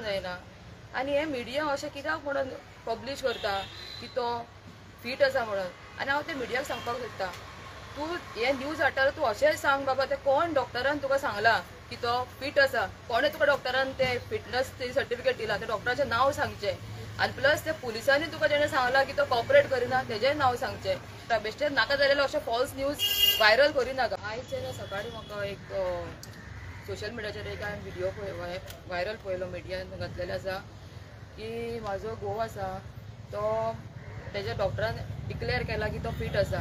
जायना आनी हे मिडिया अशें कित्याक म्हणून पब्लीश करता की तो फीट आसा म्हणून आनी हांव ते मिडियाक सांगपाक सोदता तूं हे न्यूज हाडटा तूं अशेंच सांग बाबा ते कोण डॉक्टरान तुका सांगला की तो फीट आसा कोणें तुका डॉक्टरान ते फिटनस सर्टिफिकेट दिला ते डॉक्टराचें नांव सांगचें आनी प्लस ते पुलिसांनी तुका जेणें सांगला की तो कॉपरेट करिना तेजेंय नांव सांगचें बेश्टेच नाका जालेलो अशें फॉल्स न्यूज व्हायरल करिनाका आयज सकाळीं म्हाका एक सोशल मिडियाचेर एक हांवें व्हिडिओ व्हायरल पळयलो मिडियान घातलेले आसा की म्हाजो घोव आसा तो तेज्या डॉक्टरान डिक्लेअर केला की तो फीट आसा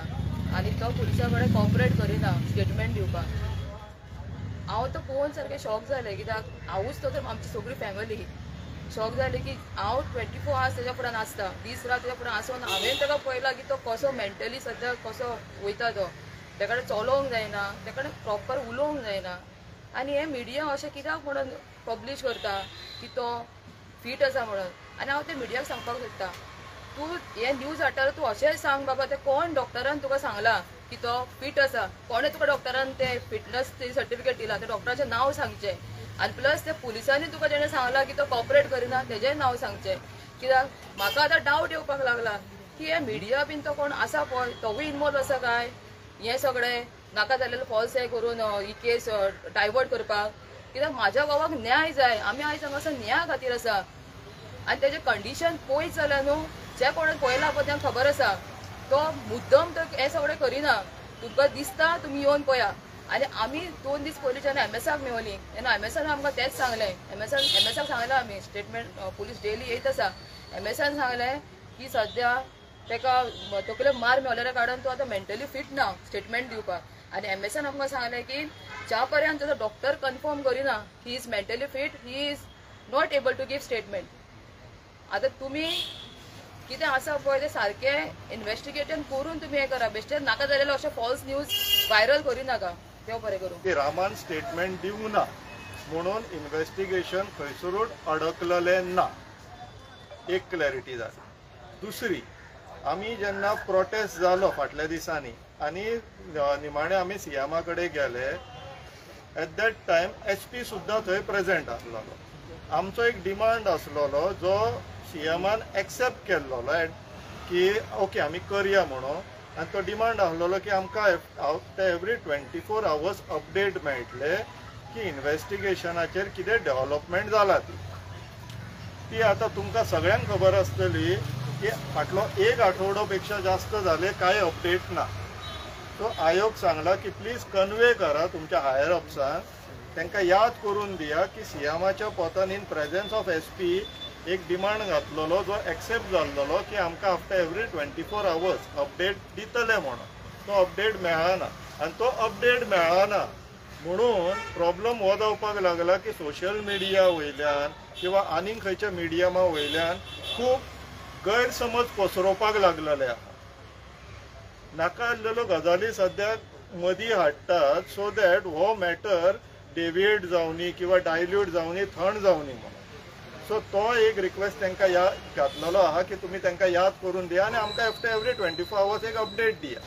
आनी तो पुलिसा कडेन कॉपरेट करिना स्टेटमेंट दिवपाक हांव तो पळोवन सारकें शॉक जालें कित्याक हांवूच तो तर आमची सगळी फॅमिली शॉक जाली की हांव 24 hours तेज्या फुड्यान आसता दीस रात तेज्या फुड्यान आसून हांवें ताका पळयला की तो कसो मेंटली सद्या कसो वयता तो तेका कडेन चलोवंक जायना तेका कडेन प्रॉपर उलोवंक जायना आनी हे मिडिया अशें कित्याक म्हणून पब्लीश करता की तो फीट आसा म्हणून आनी हांव ते मिडियाक सांगपाक सोदता तूं हे न्यूज हाडटा तूं अशेंच सांग बाबा ते कोण डॉक्टरान तुका सांगला की तो फीट आसा कोणें तुका डॉक्टरान ते फिटनस सर्टिफिकेट दिला ते डॉक्टराचें नांव सांगचें आनी प्लस ते पुलिसांनी तुका जेणें सांगला की तो कॉपरेट करिना तेजेंय नांव सांगचें कित्याक म्हाका आतां डावट येवपाक लागला की हे मिडिया बीन तो कोण आसा पळय तोवूय इनवॉल्व आसा काय हें सगळें नाका जाल्लेलें फॉल्स हें करून ही केस डायवर्ट करपाक कित्याक म्हाज्या घोवाक न्याय जाय आमी आयज हांगासर न्याया खातीर आसा आनी तेजें कंडिशन पळयत जाल्यार न्हू जे कोणें पळयला पळय तांकां खबर आसा तो मुद्दम तो हें सगळें करिना तुमकां दिसता तुमी येवन पळया आनी आमी 2 दीस पयलीं जेन्ना एमएसाक मेवलीं तेन्ना एमएसान आमकां तेंच सांगलें एमएसाक सांगलें आमी स्टेटमेंट पुलीस डेली येत आसा एमएसान सांगलें की सद्या तेका तकले मार मेवलेल्या कारणान तो आतां मेंटली फीट ना स्टेटमेंट दिवपाक आनी एमएसान आमकां सांगलें की ज्या पर्यंत ताचो डॉक्टर कन्फर्म करिना he is mentally fit he is not able to give statement आतां तुमी कितें आसा पळय ते सारकें इन्वेस्टिगेशन करून तुमी हें करा बेश्टेच नाका जालेलो अशें फॉल्स न्यूज व्हायरल करिनाका देव बरें करूं रामान स्टेटमेंट दिवंक ना म्हणून इन्वेस्टिगेशन खंयसरूच अडकलेलें ना एक क्लॅरिटी जाली दुसरी आमी जेन्ना प्रोटेस्ट जालो फाटल्या दिसांनी आनी निमाणे आमी सीएमा कडेन गेले एट दॅट टायम एसपी सुद्दां थंय प्रेजेंट आसलेलो आमचो एक डिमांड आसलेलो जो सीएमान एक्सेप्ट केल्लो की ओके आमी करया म्हणून आनी तो डिमांड आसलेलो की आमकां आफ्टर एवरी 24 hours अपडेट मेळटले की इन्वेस्टिगेशनाचेर कितें डेव्हलपमेंट जाला ती आतां तुमकां सगळ्यांक खबर आसतली की फाटलो 1 आठवडो पेक्षा जास्त जाले कांय अपडेट ना सो आयोग सांगला की प्लीज कन्वे करा तुमच्या हायर अप्सांक तांकां याद करून दिया की सीएमाच्या पोतान इन प्रेझन्स ऑफ एसपी एक डिमांड घातलेलो जो एक्सेप्ट जाल्लो की आमकां आफ्टर एवरी 24 hours अपडेट दितले म्हणून तो अपडेट मेळना आनी तो अपडेट मेळना म्हणून प्रॉब्लम हो जावपाक लागला की सोशल मिडिया वयल्यान किंवा आनीक खंयच्या मिडियमा वयल्यान खूब गैरसमज पसरोवपाक लागलेले आहा नाका आसलेल्यो गजाली सद्याक मदीं हाडटात सो दॅट हो मॅटर डेविएट जावनी किंवा डायल्यूट जावनी थंड जावनी म्हणून सो तो एक रिक्वेस्ट तांकां घातलेलो आहा की तुमी तांकां याद करून दिया आनी आमकां आफ्टर एवरी 24 hours एक अपडेट दिया.